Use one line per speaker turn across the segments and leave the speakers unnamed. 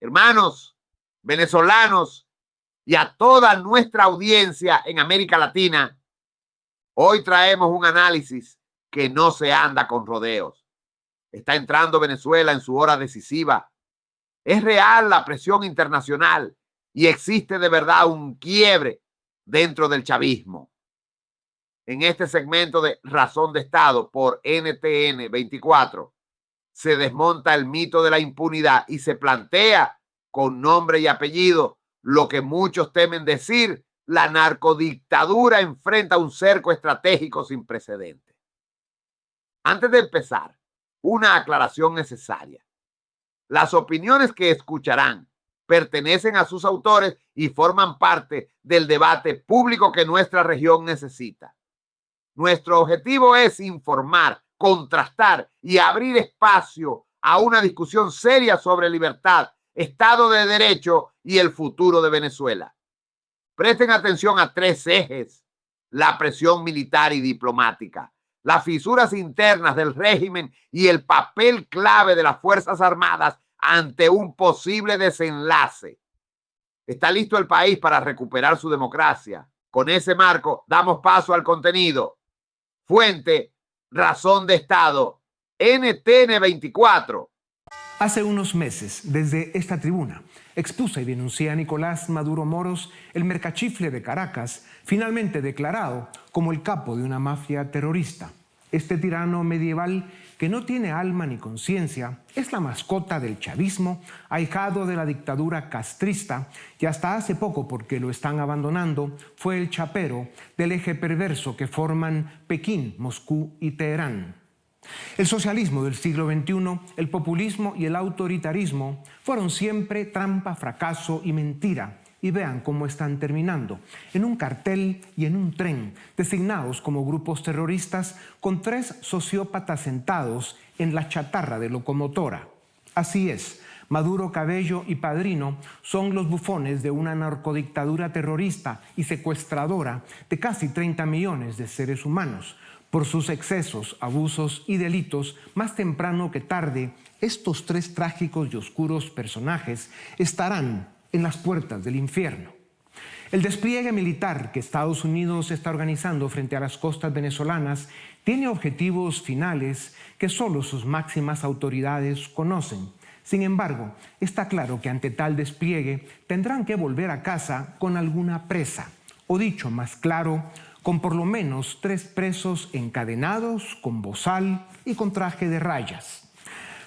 Hermanos venezolanos y a toda nuestra audiencia en América Latina, hoy traemos un análisis que no se anda con rodeos. Está entrando Venezuela en su hora decisiva. Es real la presión internacional y existe de verdad un quiebre dentro del chavismo. En este segmento de Razón de Estado por NTN 24 se desmonta el mito de la impunidad y se plantea con nombre y apellido lo que muchos temen decir: la narcodictadura enfrenta un cerco estratégico sin precedentes. Antes de empezar, una aclaración necesaria. Las opiniones que escucharán pertenecen a sus autores y forman parte del debate público que nuestra región necesita. Nuestro objetivo es informar, contrastar y abrir espacio a una discusión seria sobre libertad, Estado de Derecho y el futuro de Venezuela. Presten atención a tres ejes: la presión militar y diplomática, las fisuras internas del régimen y el papel clave de las Fuerzas Armadas ante un posible desenlace. ¿Está listo el país para recuperar su democracia? Con ese marco, damos paso al contenido. Fuente: Razón de Estado, NTN 24.
Hace unos meses, desde esta tribuna, expuse y denuncié a Nicolás Maduro Moros, el mercachifle de Caracas, finalmente declarado como el capo de una mafia terrorista. Este tirano medieval, que no tiene alma ni conciencia, es la mascota del chavismo, ahijado de la dictadura castrista, y hasta hace poco, porque lo están abandonando, fue el chapero del eje perverso que forman Pekín, Moscú y Teherán. El socialismo del siglo XXI, el populismo y el autoritarismo fueron siempre trampa, fracaso y mentira. Y vean cómo están terminando: en un cartel y en un tren, designados como grupos terroristas, con 3 sociópatas sentados en la chatarra de locomotora. Así es, Maduro, Cabello y Padrino son los bufones de una narcodictadura terrorista y secuestradora de casi 30 millones de seres humanos. Por sus excesos, abusos y delitos, más temprano que tarde, estos 3 trágicos y oscuros personajes estarán en las puertas del infierno. El despliegue militar que Estados Unidos está organizando frente a las costas venezolanas tiene objetivos finales que solo sus máximas autoridades conocen. Sin embargo, está claro que ante tal despliegue tendrán que volver a casa con alguna presa, o dicho más claro, con por lo menos 3 presos encadenados, con bozal y con traje de rayas.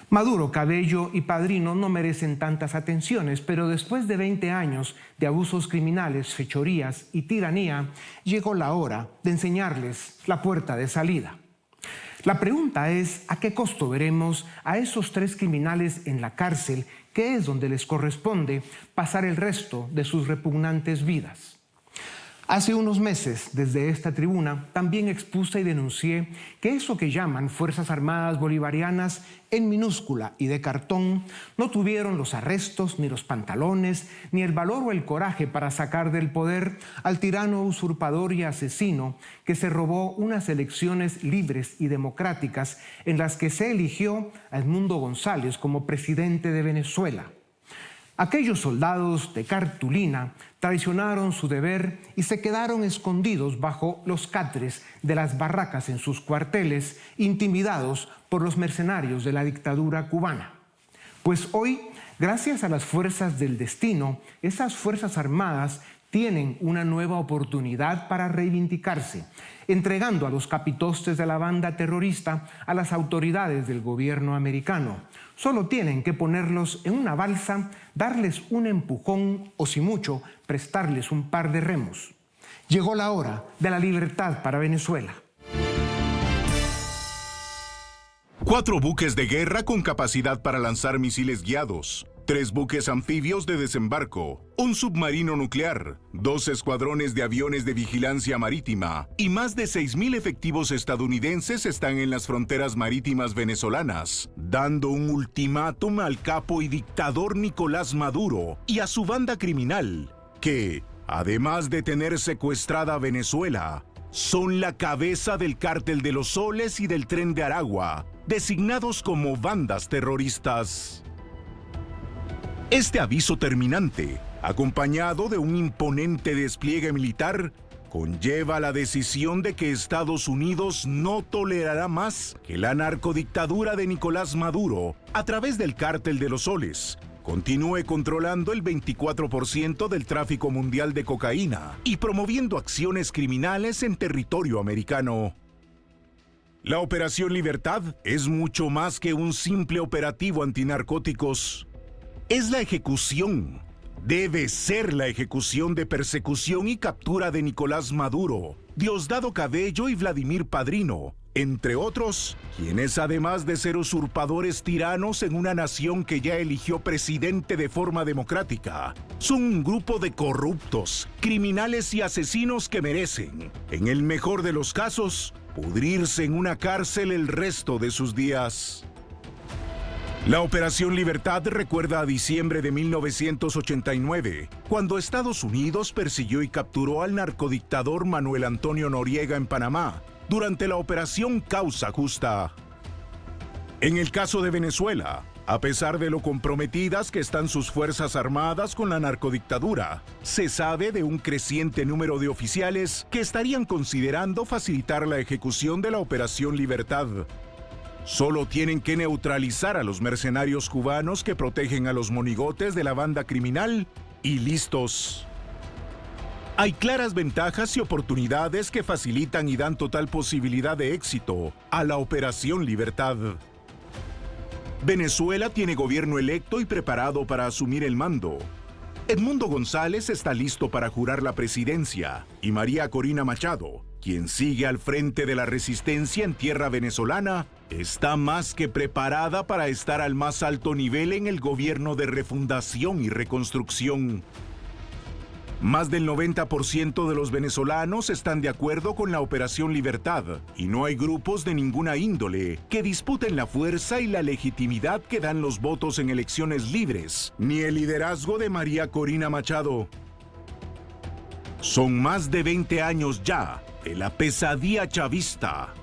Maduro, Cabello y Padrino no merecen tantas atenciones, pero después de 20 años de abusos criminales, fechorías y tiranía, llegó la hora de enseñarles la puerta de salida. La pregunta es: ¿a qué costo veremos a esos 3 criminales en la cárcel, que es donde les corresponde pasar el resto de sus repugnantes vidas? Hace unos meses, desde esta tribuna, también expuse y denuncié que eso que llaman Fuerzas Armadas Bolivarianas, en minúscula y de cartón, no tuvieron los arrestos, ni los pantalones, ni el valor o el coraje para sacar del poder al tirano usurpador y asesino que se robó unas elecciones libres y democráticas en las que se eligió a Edmundo González como presidente de Venezuela. Aquellos soldados de cartulina traicionaron su deber y se quedaron escondidos bajo los catres de las barracas en sus cuarteles, intimidados por los mercenarios de la dictadura cubana. Pues hoy, gracias a las fuerzas del destino, esas fuerzas armadas tienen una nueva oportunidad para reivindicarse, entregando a los capitostes de la banda terrorista a las autoridades del gobierno americano. Solo tienen que ponerlos en una balsa, darles un empujón o, si mucho, prestarles un par de remos. Llegó la hora de la libertad para Venezuela.
4 buques de guerra con capacidad para lanzar misiles guiados, 3 buques anfibios de desembarco, un submarino nuclear, 2 escuadrones de aviones de vigilancia marítima y más de 6.000 efectivos estadounidenses están en las fronteras marítimas venezolanas, dando un ultimátum al capo y dictador Nicolás Maduro y a su banda criminal, que, además de tener secuestrada a Venezuela, son la cabeza del Cártel de los Soles y del Tren de Aragua, designados como bandas terroristas. Este aviso terminante, acompañado de un imponente despliegue militar, conlleva la decisión de que Estados Unidos no tolerará más que la narcodictadura de Nicolás Maduro, a través del Cártel de los Soles, continúe controlando el 24% del tráfico mundial de cocaína y promoviendo acciones criminales en territorio americano. La Operación Libertad es mucho más que un simple operativo antinarcóticos. Es la ejecución. Debe ser la ejecución de persecución y captura de Nicolás Maduro, Diosdado Cabello y Vladimir Padrino, entre otros, quienes además de ser usurpadores tiranos en una nación que ya eligió presidente de forma democrática, son un grupo de corruptos, criminales y asesinos que merecen, en el mejor de los casos, pudrirse en una cárcel el resto de sus días. La Operación Libertad recuerda a diciembre de 1989, cuando Estados Unidos persiguió y capturó al narcodictador Manuel Antonio Noriega en Panamá, durante la Operación Causa Justa. En el caso de Venezuela, a pesar de lo comprometidas que están sus fuerzas armadas con la narcodictadura, se sabe de un creciente número de oficiales que estarían considerando facilitar la ejecución de la Operación Libertad. Solo tienen que neutralizar a los mercenarios cubanos que protegen a los monigotes de la banda criminal y listos. Hay claras ventajas y oportunidades que facilitan y dan total posibilidad de éxito a la Operación Libertad. Venezuela tiene gobierno electo y preparado para asumir el mando. Edmundo González está listo para jurar la presidencia y María Corina Machado, quien sigue al frente de la resistencia en tierra venezolana, está más que preparada para estar al más alto nivel en el gobierno de refundación y reconstrucción. Más del 90% de los venezolanos están de acuerdo con la Operación Libertad y no hay grupos de ninguna índole que disputen la fuerza y la legitimidad que dan los votos en elecciones libres, ni el liderazgo de María Corina Machado. Son más de 20 años ya de la pesadilla chavista.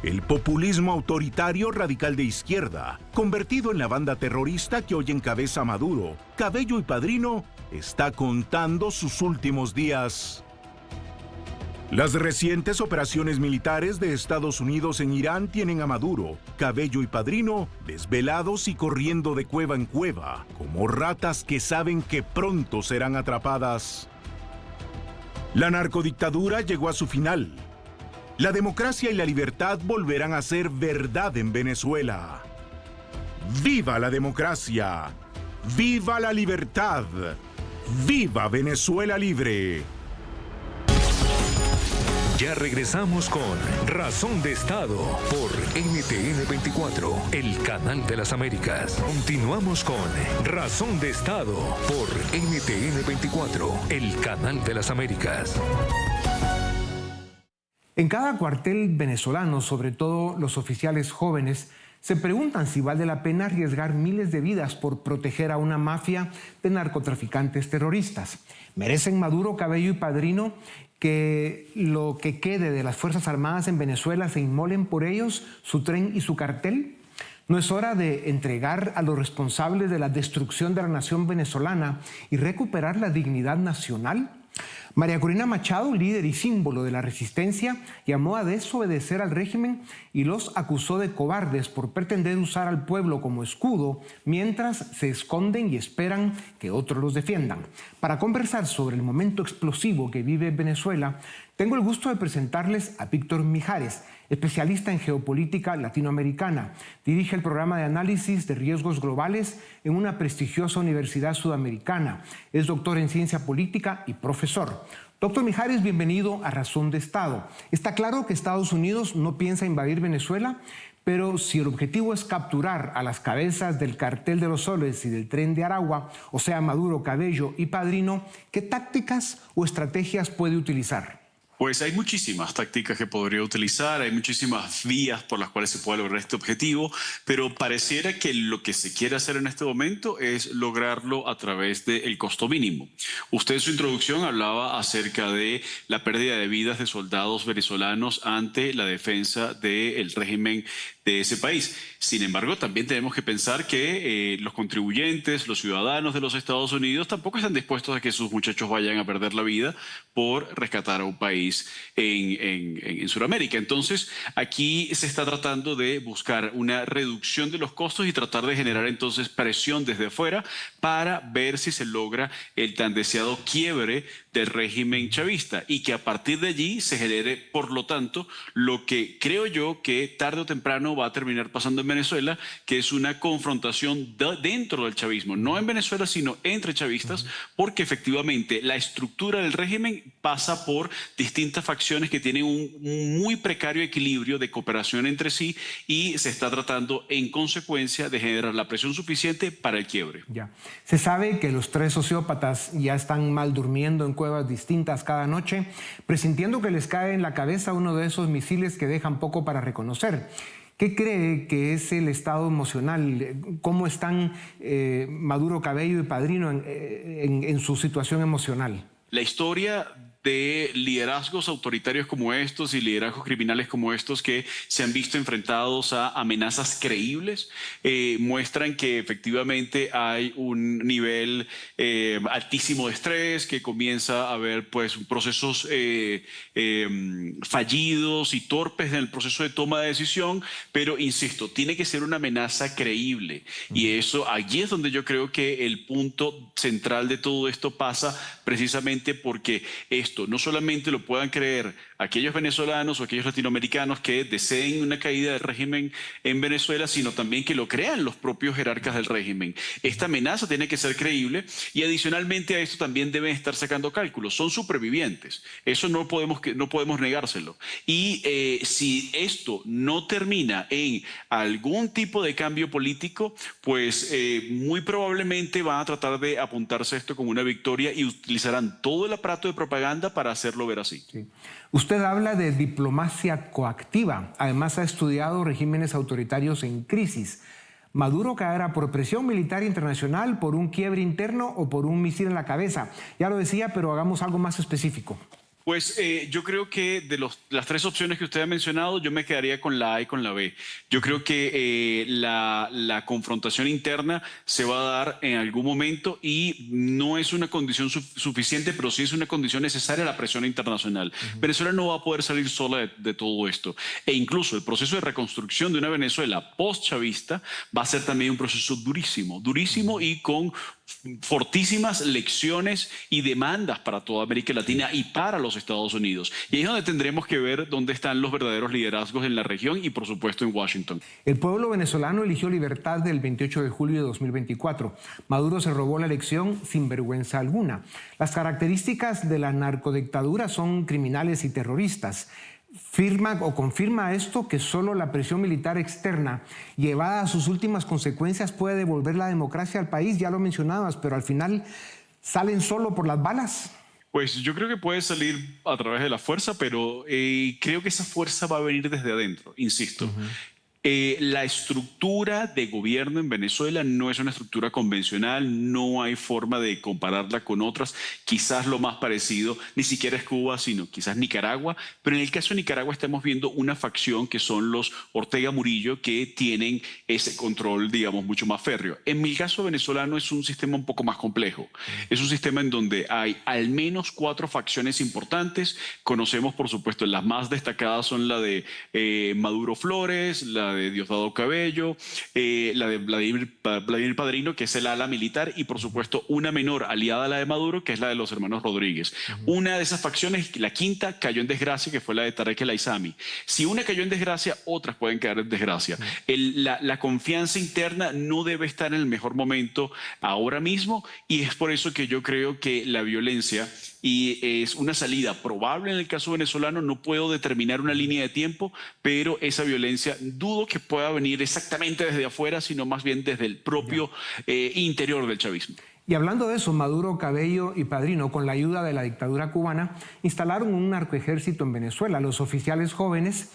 El populismo autoritario radical de izquierda, convertido en la banda terrorista que hoy encabeza Maduro, Cabello y Padrino, está contando sus últimos días. Las recientes operaciones militares de Estados Unidos en Irán tienen a Maduro, Cabello y Padrino desvelados y corriendo de cueva en cueva, como ratas que saben que pronto serán atrapadas. La narcodictadura llegó a su final. La democracia y la libertad volverán a ser verdad en Venezuela. ¡Viva la democracia! ¡Viva la libertad! ¡Viva Venezuela libre!
Ya regresamos con Razón de Estado por NTN 24, el canal de las Américas. Continuamos con Razón de Estado por NTN 24, el canal de las Américas.
En cada cuartel venezolano, sobre todo los oficiales jóvenes, se preguntan si vale la pena arriesgar miles de vidas por proteger a una mafia de narcotraficantes terroristas. ¿Merecen Maduro, Cabello y Padrino que lo que quede de las Fuerzas Armadas en Venezuela se inmolen por ellos, su tren y su cartel? ¿No es hora de entregar a los responsables de la destrucción de la nación venezolana y recuperar la dignidad nacional? María Corina Machado, líder y símbolo de la resistencia, llamó a desobedecer al régimen y los acusó de cobardes por pretender usar al pueblo como escudo mientras se esconden y esperan que otros los defiendan. Para conversar sobre el momento explosivo que vive Venezuela, tengo el gusto de presentarles a Víctor Mijares, especialista en geopolítica latinoamericana. Dirige el programa de análisis de riesgos globales en una prestigiosa universidad sudamericana. Es doctor en ciencia política y profesor. Doctor Mijares, bienvenido a Razón de Estado. Está claro que Estados Unidos no piensa invadir Venezuela, pero si el objetivo es capturar a las cabezas del Cartel de los Soles y del Tren de Aragua, o sea, Maduro, Cabello y Padrino, ¿qué tácticas o estrategias puede utilizar?
Pues hay muchísimas tácticas que podría utilizar, hay muchísimas vías por las cuales se puede lograr este objetivo, pero pareciera que lo que se quiere hacer en este momento es lograrlo a través del costo mínimo. Usted en su introducción hablaba acerca de la pérdida de vidas de soldados venezolanos ante la defensa del régimen de ese país. Sin embargo, también tenemos que pensar que los contribuyentes, los ciudadanos de los Estados Unidos tampoco están dispuestos a que sus muchachos vayan a perder la vida por rescatar a un país en Sudamérica. Entonces, aquí se está tratando de buscar una reducción de los costos y tratar de generar entonces presión desde afuera para ver si se logra el tan deseado quiebre del régimen chavista y que a partir de allí se genere, por lo tanto, lo que creo yo que tarde o temprano va a terminar pasando en Venezuela, que es una confrontación dentro del chavismo, no en Venezuela, sino entre chavistas, porque efectivamente la estructura del régimen pasa por distintas facciones que tienen un muy precario equilibrio de cooperación entre sí y se está tratando en consecuencia de generar la presión suficiente para el quiebre.
Ya. Se sabe que los 3 sociópatas ya están mal durmiendo en cuevas distintas cada noche, presintiendo que les cae en la cabeza uno de esos misiles que dejan poco para reconocer. ¿Qué cree que es el estado emocional? ¿Cómo están Maduro, Cabello y Padrino en su situación emocional?
La historia de liderazgos autoritarios como estos y liderazgos criminales como estos que se han visto enfrentados a amenazas creíbles, muestran que efectivamente hay un nivel altísimo de estrés, que comienza a haber pues procesos fallidos y torpes en el proceso de toma de decisión, pero insisto, tiene que ser una amenaza creíble y eso allí es donde yo creo que el punto central de todo esto pasa precisamente porque esto no solamente lo puedan creer aquellos venezolanos o aquellos latinoamericanos que deseen una caída del régimen en Venezuela, sino también que lo crean los propios jerarcas del régimen. Esta amenaza tiene que ser creíble y adicionalmente a esto también deben estar sacando cálculos. Son supervivientes. Eso no podemos negárselo. Y si esto no termina en algún tipo de cambio político, pues muy probablemente van a tratar de apuntarse esto como una victoria y utilizarán todo el aparato de propaganda para hacerlo ver así.
Sí. Usted habla de diplomacia coactiva. Además, ha estudiado regímenes autoritarios en crisis. ¿Maduro caerá por presión militar internacional, por un quiebre interno o por un misil en la cabeza? Ya lo decía, pero hagamos algo más específico.
Pues yo creo que de las 3 opciones que usted ha mencionado, yo me quedaría con la A y con la B. Yo creo que la confrontación interna se va a dar en algún momento y no es una condición suficiente, pero sí es una condición necesaria la presión internacional. Venezuela no va a poder salir sola de todo esto. E incluso el proceso de reconstrucción de una Venezuela post-chavista va a ser también un proceso durísimo, durísimo y con fortísimas lecciones y demandas para toda América Latina y para los Estados Unidos. Y ahí es donde tendremos que ver dónde están los verdaderos liderazgos en la región y por supuesto en Washington.
El pueblo venezolano eligió libertad del 28 de julio de 2024. Maduro se robó la elección sin vergüenza alguna. Las características de la narcodictadura son criminales y terroristas. ¿Firma o confirma esto que solo la presión militar externa llevada a sus últimas consecuencias puede devolver la democracia al país? Ya lo mencionabas, pero al final salen solo por las balas.
Pues yo creo que puede salir a través de la fuerza, pero creo que esa fuerza va a venir desde adentro, insisto. La estructura de gobierno en Venezuela no es una estructura convencional, no hay forma de compararla con otras. Quizás lo más parecido ni siquiera es Cuba, sino quizás Nicaragua. Pero en el caso de Nicaragua estamos viendo una facción que son los Ortega Murillo que tienen ese control, digamos, mucho más férreo. En el caso venezolano es un sistema un poco más complejo. Es un sistema en donde hay al menos 4 facciones importantes. Conocemos, por supuesto, las más destacadas son la de Maduro Flores, la de Diosdado Cabello, la de Vladimir Padrino, que es el ala militar, y por supuesto una menor aliada a la de Maduro, que es la de los hermanos Rodríguez. Una de esas facciones, la quinta, cayó en desgracia, que fue la de Tarek El Aissami. Si una cayó en desgracia, otras pueden caer en desgracia. La confianza interna no debe estar en el mejor momento ahora mismo, y es por eso que yo creo que la violencia y es una salida probable en el caso venezolano. No puedo determinar una línea de tiempo, pero esa violencia dudo que pueda venir exactamente desde afuera, sino más bien desde el propio interior del chavismo.
Y hablando de eso, Maduro, Cabello y Padrino, con la ayuda de la dictadura cubana, instalaron un narcoejército en Venezuela. Los oficiales jóvenes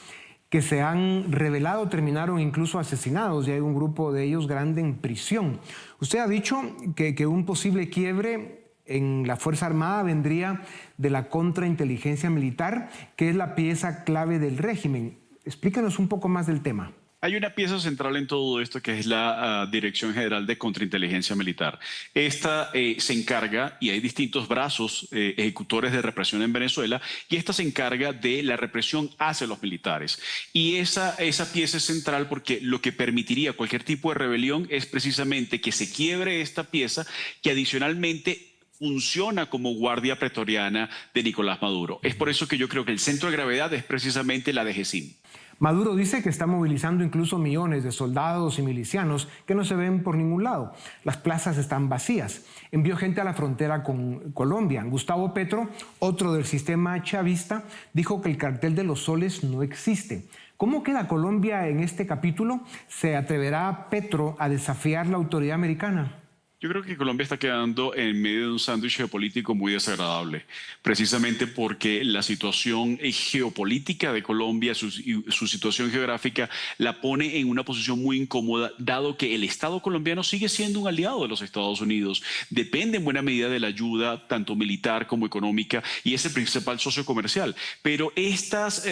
que se han rebelado terminaron incluso asesinados y hay un grupo de ellos grande en prisión. Usted ha dicho que un posible quiebre en la Fuerza Armada vendría de la contrainteligencia militar, que es la pieza clave del régimen. Explíquenos un poco más del tema.
Hay una pieza central en todo esto que es la Dirección General de Contrainteligencia Militar. Esta se encarga, y hay distintos brazos ejecutores de represión en Venezuela, y esta se encarga de la represión hacia los militares. Y esa pieza es central porque lo que permitiría cualquier tipo de rebelión es precisamente que se quiebre esta pieza, que adicionalmente funciona como guardia pretoriana de Nicolás Maduro. Es por eso que yo creo que el centro de gravedad es precisamente la DGCIM.
Maduro dice que está movilizando incluso millones de soldados y milicianos que no se ven por ningún lado. Las plazas están vacías. Envió gente a la frontera con Colombia. Gustavo Petro, otro del sistema chavista, dijo que el cartel de los soles no existe. ¿Cómo queda Colombia en este capítulo? ¿Se atreverá Petro a desafiar la autoridad americana?
Yo creo que Colombia está quedando en medio de un sándwich geopolítico muy desagradable, precisamente porque la situación geopolítica de Colombia, su situación geográfica, la pone en una posición muy incómoda, dado que el Estado colombiano sigue siendo un aliado de los Estados Unidos, depende en buena medida de la ayuda, tanto militar como económica, y es el principal socio comercial. Pero estos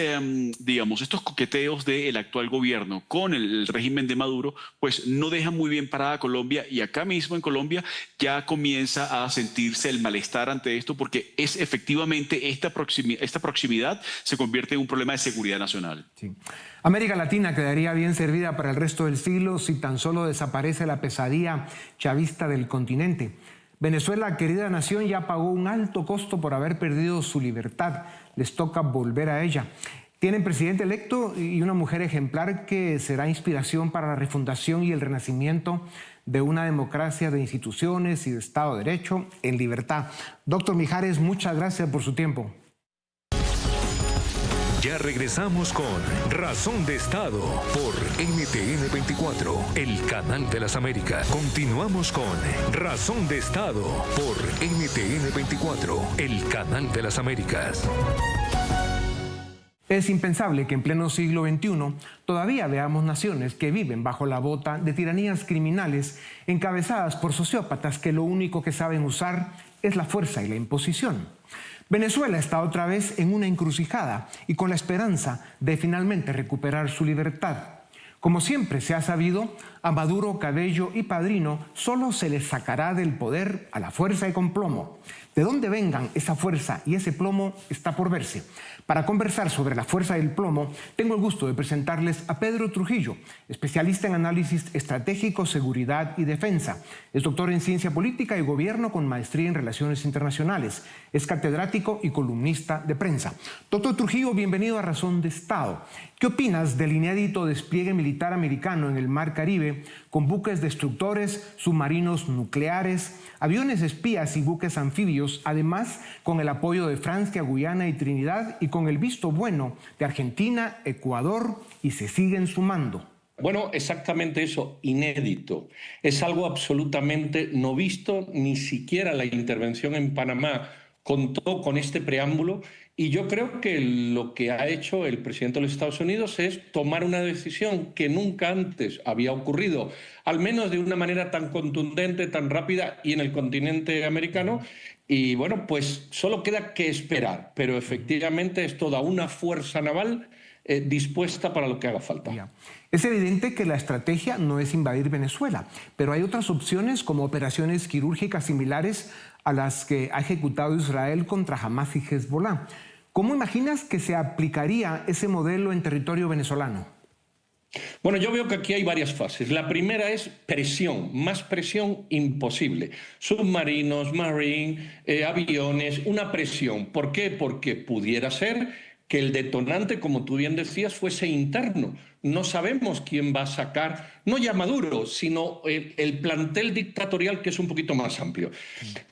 coqueteos del actual gobierno con el régimen de Maduro, pues no dejan muy bien parada a Colombia, y acá mismo en Colombia ya comienza a sentirse el malestar ante esto porque es efectivamente esta proximidad se convierte en un problema de seguridad nacional.
Sí. América Latina quedaría bien servida para el resto del siglo si tan solo desaparece la pesadilla chavista del continente. Venezuela, querida nación, ya pagó un alto costo por haber perdido su libertad. Les toca volver a ella. Tienen presidente electo y una mujer ejemplar que será inspiración para la refundación y el renacimiento de una democracia de instituciones y de Estado de Derecho en libertad. Doctor Mijares, muchas gracias por su tiempo.
Ya regresamos con Razón de Estado por NTN 24, el canal de las Américas. Continuamos con Razón de Estado por NTN 24, el canal de las Américas.
Es impensable que en pleno siglo XXI todavía veamos naciones que viven bajo la bota de tiranías criminales encabezadas por sociópatas que lo único que saben usar es la fuerza y la imposición. Venezuela está otra vez en una encrucijada y con la esperanza de finalmente recuperar su libertad. Como siempre se ha sabido, a Maduro, Cabello y Padrino solo se les sacará del poder a la fuerza y con plomo. De dónde vengan esa fuerza y ese plomo está por verse. Para conversar sobre la fuerza y el plomo, tengo el gusto de presentarles a Pedro Trujillo, especialista en análisis estratégico, seguridad y defensa. Es doctor en ciencia política y gobierno con maestría en relaciones internacionales. Es catedrático y columnista de prensa. Doctor Trujillo, bienvenido a Razón de Estado. ¿Qué opinas del inédito despliegue militar americano en el Mar Caribe con buques destructores, submarinos nucleares, aviones espías y buques anfibios, además con el apoyo de Francia, Guyana y Trinidad y con el visto bueno de Argentina, Ecuador y se siguen sumando?
Bueno, exactamente eso, inédito. Es algo absolutamente no visto, ni siquiera la intervención en Panamá contó con este preámbulo y yo creo que lo que ha hecho el presidente de los Estados Unidos es tomar una decisión que nunca antes había ocurrido, al menos de una manera tan contundente, tan rápida y en el continente americano. Y bueno, pues solo queda que esperar, pero efectivamente es toda una fuerza naval dispuesta para lo que haga falta.
Ya. Es evidente que la estrategia no es invadir Venezuela, pero hay otras opciones como operaciones quirúrgicas similares a las que ha ejecutado Israel contra Hamas y Hezbollah. ¿Cómo imaginas que se aplicaría ese modelo en territorio venezolano?
Bueno, yo veo que aquí hay varias fases. La primera es presión, más presión imposible. Submarinos, marine, aviones, una presión. ¿Por qué? Porque pudiera ser que el detonante, como tú bien decías, fuese interno. No sabemos quién va a sacar, no ya Maduro, sino el plantel dictatorial, que es un poquito más amplio.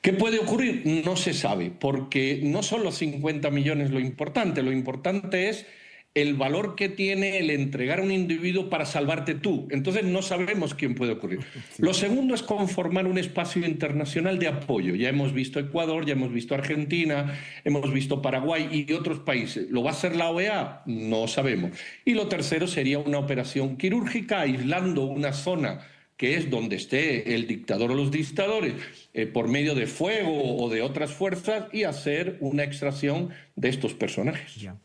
¿Qué puede ocurrir? No se sabe, porque no son los 50 millones lo importante es el valor que tiene el entregar a un individuo para salvarte tú. Entonces no sabemos quién puede ocurrir. Sí. Lo segundo es conformar un espacio internacional de apoyo. Ya hemos visto Ecuador, ya hemos visto Argentina, hemos visto Paraguay y otros países. ¿Lo va a hacer la OEA? No sabemos. Y lo tercero sería una operación quirúrgica aislando una zona que es donde esté el dictador o los dictadores, por medio de fuego o de otras fuerzas, y hacer una extracción de estos personajes.
Ya.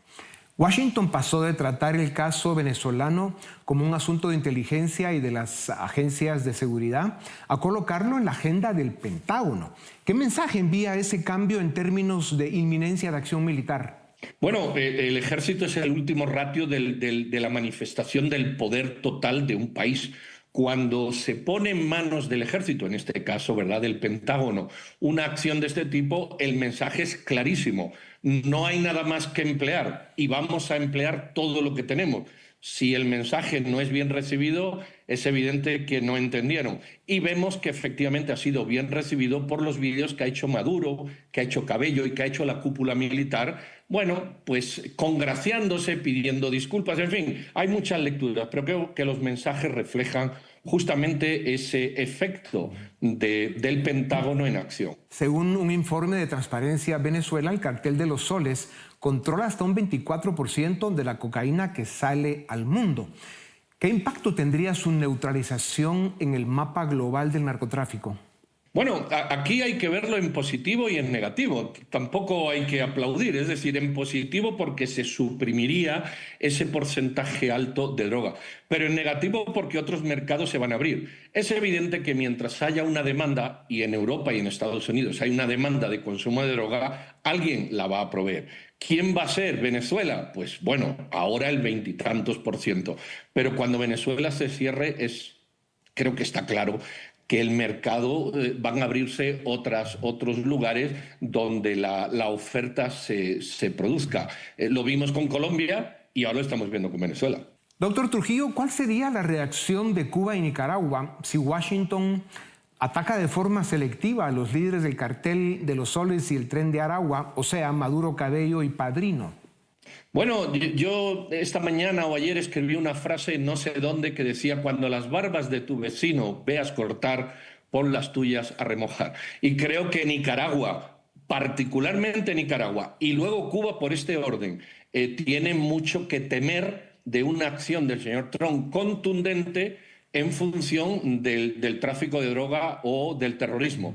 Washington pasó de tratar el caso venezolano como un asunto de inteligencia y de las agencias de seguridad a colocarlo en la agenda del Pentágono. ¿Qué mensaje envía ese cambio en términos de inminencia de acción militar?
Bueno, el ejército es el último ratio de la manifestación del poder total de un país. Cuando se pone en manos del ejército, en este caso, ¿verdad?, del Pentágono, una acción de este tipo, el mensaje es clarísimo. No hay nada más que emplear y vamos a emplear todo lo que tenemos. Si el mensaje no es bien recibido, es evidente que no entendieron. Y vemos que efectivamente ha sido bien recibido por los vídeos que ha hecho Maduro, que ha hecho Cabello y que ha hecho la cúpula militar. Bueno, pues congraciándose, pidiendo disculpas, en fin, hay muchas lecturas, pero creo que los mensajes reflejan justamente ese efecto del Pentágono en acción.
Según un informe de Transparencia Venezuela, el Cartel de los Soles controla hasta un 24% de la cocaína que sale al mundo. ¿Qué impacto tendría su neutralización en el mapa global del narcotráfico?
Bueno, aquí hay que verlo en positivo y en negativo. Tampoco hay que aplaudir, es decir, en positivo porque se suprimiría ese porcentaje alto de droga, pero en negativo porque otros mercados se van a abrir. Es evidente que mientras haya una demanda, y en Europa y en Estados Unidos hay una demanda de consumo de droga, alguien la va a proveer. ¿Quién va a ser? ¿Venezuela? Pues bueno, ahora el 20 y tantos %. Pero cuando Venezuela se cierre, creo que está claro que el mercado van a abrirse otros lugares donde la oferta se produzca. Lo vimos con Colombia y ahora lo estamos viendo con Venezuela.
Doctor Trujillo, ¿cuál sería la reacción de Cuba y Nicaragua si Washington ataca de forma selectiva a los líderes del Cartel de los Soles y el Tren de Aragua, o sea, Maduro, Cabello y Padrino?
Bueno, yo esta mañana o ayer escribí una frase no sé dónde que decía: cuando las barbas de tu vecino veas cortar, pon las tuyas a remojar. Y creo que Nicaragua, particularmente Nicaragua, y luego Cuba por este orden, tiene mucho que temer de una acción del señor Trump contundente en función del tráfico de droga o del terrorismo.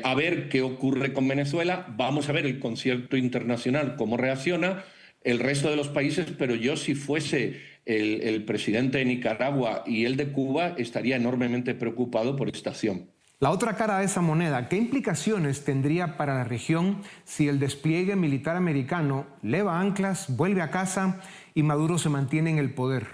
A ver qué ocurre con Venezuela, vamos a ver el concierto internacional, cómo reacciona el resto de los países, pero yo, si fuese el presidente de Nicaragua y el de Cuba, estaría enormemente preocupado por esta acción.
La otra cara de esa moneda, ¿qué implicaciones tendría para la región si el despliegue militar americano leva anclas, vuelve a casa y Maduro se mantiene en el poder?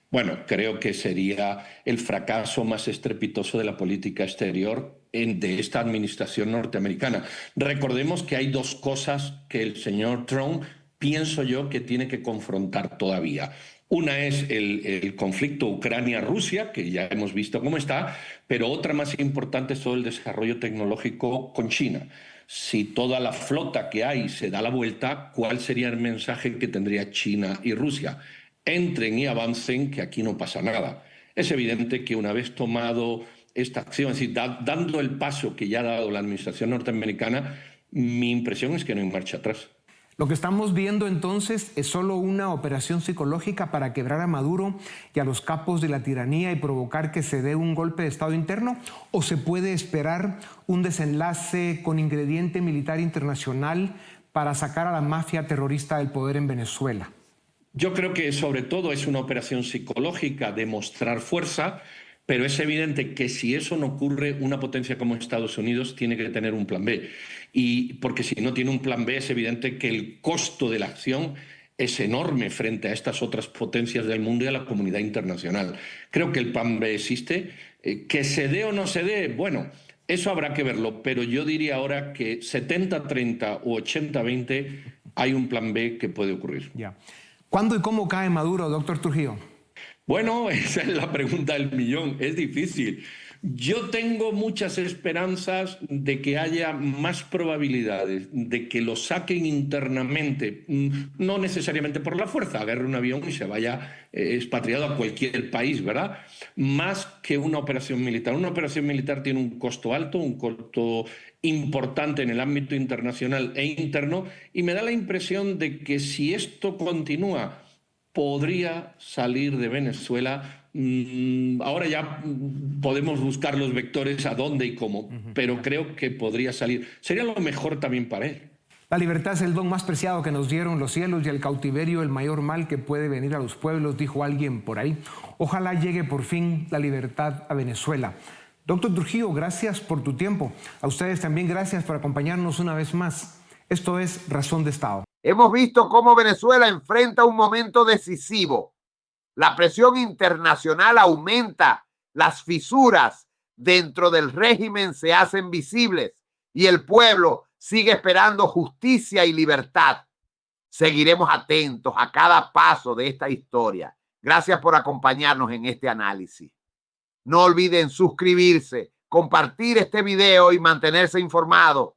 Bueno, creo que sería el fracaso más estrepitoso de la política exterior de esta administración norteamericana. Recordemos que hay dos cosas que el señor Trump, pienso yo, que tiene que confrontar todavía. Una es el conflicto Ucrania-Rusia, que ya hemos visto cómo está, pero otra más importante es todo el desarrollo tecnológico con China. Si toda la flota que hay se da la vuelta, ¿cuál sería el mensaje que tendría China y Rusia? Entren y avancen, que aquí no pasa nada. Es evidente que una vez tomado esta acción, es decir, dando el paso que ya ha dado la administración norteamericana, mi impresión es que no hay marcha atrás.
Lo que estamos viendo entonces es solo una operación psicológica para quebrar a Maduro y a los capos de la tiranía y provocar que se dé un golpe de Estado interno, ¿o se puede esperar un desenlace con ingrediente militar internacional para sacar a la mafia terrorista del poder en Venezuela?
Yo creo que sobre todo es una operación psicológica de mostrar fuerza, pero es evidente que si eso no ocurre, una potencia como Estados Unidos tiene que tener un plan B. Y porque si no tiene un plan B, es evidente que el costo de la acción es enorme frente a estas otras potencias del mundo y a la comunidad internacional. Creo que el plan B existe. Que se dé o no se dé, bueno, eso habrá que verlo, pero yo diría ahora que 70-30 o 80-20 hay un plan B que puede ocurrir.
Ya. ¿Cuándo y cómo cae Maduro, doctor Trujillo?
Bueno, esa es la pregunta del millón. Es difícil. Yo tengo muchas esperanzas de que haya más probabilidades de que lo saquen internamente, no necesariamente por la fuerza, agarre un avión y se vaya expatriado a cualquier país, ¿verdad? Más que una operación militar. Una operación militar tiene un costo alto, un costo importante en el ámbito internacional e interno, y me da la impresión de que si esto continúa, podría salir de Venezuela. Ahora ya podemos buscar los vectores a dónde y cómo, pero creo que podría salir. Sería lo mejor también para él.
La libertad es el don más preciado que nos dieron los cielos y el cautiverio el mayor mal que puede venir a los pueblos, dijo alguien por ahí. Ojalá llegue por fin la libertad a Venezuela. Doctor Trujillo, gracias por tu tiempo. A ustedes también gracias por acompañarnos una vez más. Esto es Razón de Estado.
Hemos visto cómo Venezuela enfrenta un momento decisivo. La presión internacional aumenta, las fisuras dentro del régimen se hacen visibles y el pueblo sigue esperando justicia y libertad. Seguiremos atentos a cada paso de esta historia. Gracias por acompañarnos en este análisis. No olviden suscribirse, compartir este video y mantenerse informados